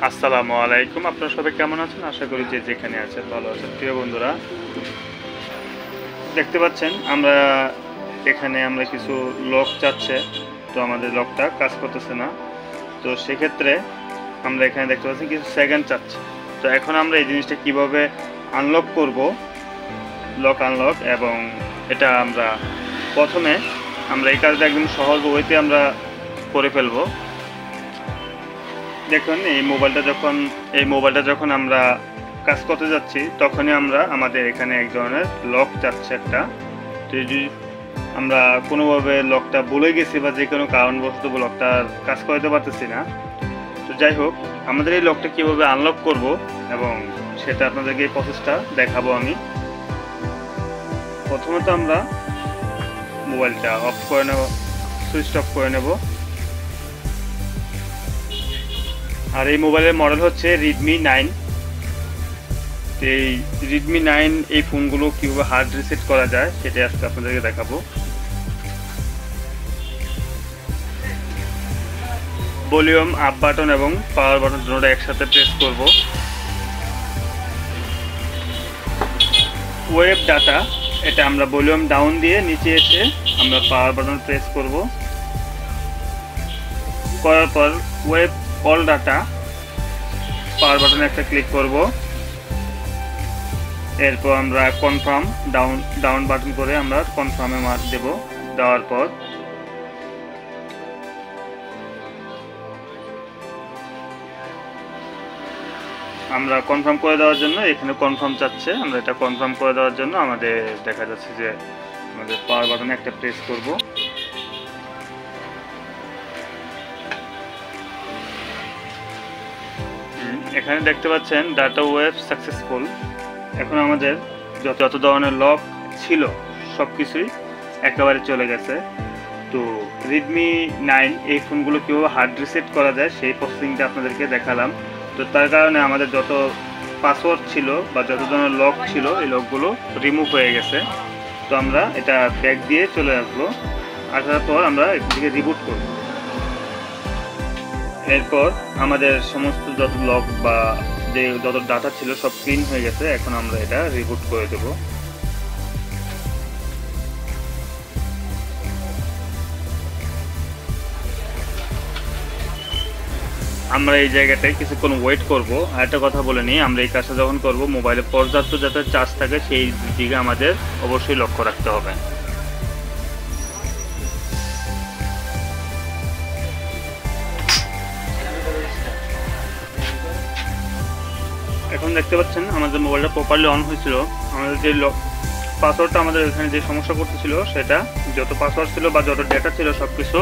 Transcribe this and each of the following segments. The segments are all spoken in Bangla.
আসসালামু আলাইকুম। আপনারা সবাই কেমন আছেন? আশা করি যে যেখানে আছেন ভালো আছেন। প্রিয় বন্ধুরা, দেখতে পাচ্ছেন আমরা এখানে কিছু লক চাচ্ছে, তো আমাদের লকটা কাজ করতেছে না। তো সেক্ষেত্রে আমরা এখানে দেখতে পাচ্ছি কিছু সেকেন্ড চাচ্ছে। তো এখন আমরা এই জিনিসটা কিভাবে আনলক করব, লক আনলক, এবং এটা আমরা প্রথমে এই কাজটা একদম সহজ ওয়েতে আমরা করে ফেলবো। দেখুন, এই মোবাইলটা যখন আমরা কাজ করতে যাচ্ছি তখনই আমাদের এখানে এক ধরনের লক চাচ্ছে একটা। তো যদি আমরা কোনোভাবে লকটা ভুলে গেছি বা যে কোনো কারণবশত লকটা কাজ করতে পারতেছি না, তো যাই হোক, আমাদের এই লকটা কীভাবে আনলক করব এবং সেটা আপনাদেরকে এই প্রসেসটা দেখাবো আমি। প্রথমত আমরা মোবাইলটা অফ করে নেব, সুইচ অফ করে নেব। আর এই মোবাইলের মডেল হচ্ছে Redmi 9। এই Redmi 9 এই ফোনগুলো কীভাবে হার্ড রিসেট করা যায় সেটা আজকে আপনাদেরকে দেখাবো। ভলিউম আপ বাটন এবং পাওয়ার বাটন দুটোটা একসাথে প্রেস করব। ওয়েব ডাটা, এটা আমরা ভলিউম ডাউন দিয়ে নিচে এসে আমরা পাওয়ার বাটন প্রেস করব। করার পর ওয়েব অল ডাটা, পাওয়ার বাটনে একটা ক্লিক করব। এরপর আমরা কনফার্ম ডাউন বাটন করে আমরা কনফার্মে মার্ক দেব। দেওয়ার পর আমরা কনফার্ম করে দেওয়ার জন্য এখানে কনফার্ম চাচ্ছে, আমরা এটা কনফার্ম করে দেওয়ার জন্য আমাদের দেখা যাচ্ছে যে আমাদের পাওয়ার বাটনে একটা প্রেস করব। এখানে দেখতে পাচ্ছেন ডাটা ওয়েব সাকসেসফুল। এখন আমাদের যত ধরনের লক ছিল সব কিছুই একেবারে চলে গেছে। তো Redmi 9 এই ফোনগুলো কীভাবে হার্ড রিসেট করা যায় সেই প্রসেসিংটা আপনাদেরকে দেখালাম। তো তার কারণে আমাদের যত পাসওয়ার্ড ছিল বা যত ধরনের লক ছিল এই লকগুলো রিমুভ হয়ে গেছে। তো আমরা এটা ব্যাক দিয়ে চলে আসবো। আসার পর আমরা এদিকে রিবুট করব। এরপর আমাদের সমস্ত যত লক বা যত ডাটা ছিল সব ক্লিন হয়ে গেছে। এখন আমরা এটা রিবুট করে দেব। আমরা এই জায়গাটায় কিছুক্ষণ ওয়েট করব। আর একটা কথা বলে নিই, আমরা এই কাজটা যখন করব মোবাইলে পর্যাপ্ত যাতে চার্জ থাকে সেই দিকে আমাদের অবশ্যই লক্ষ্য রাখতে হবে। এখন দেখতে পাচ্ছেন আমাদের মোবাইলটা প্রপারলি অন হয়েছিল। আমাদের যে পাসওয়ার্ডটা আমাদের এখানে যে সমস্যা করতেছিল সেটা যত পাসওয়ার্ড ছিল বা যত ডেটা ছিল সব কিছু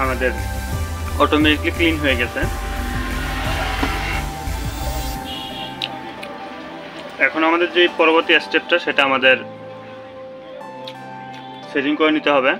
আমাদের অটোমেটিকলি ক্লিন হয়ে গেছে। এখন আমাদের যে পরবর্তী স্টেপটা সেটা আমাদের সেটিং করে নিতে হবে।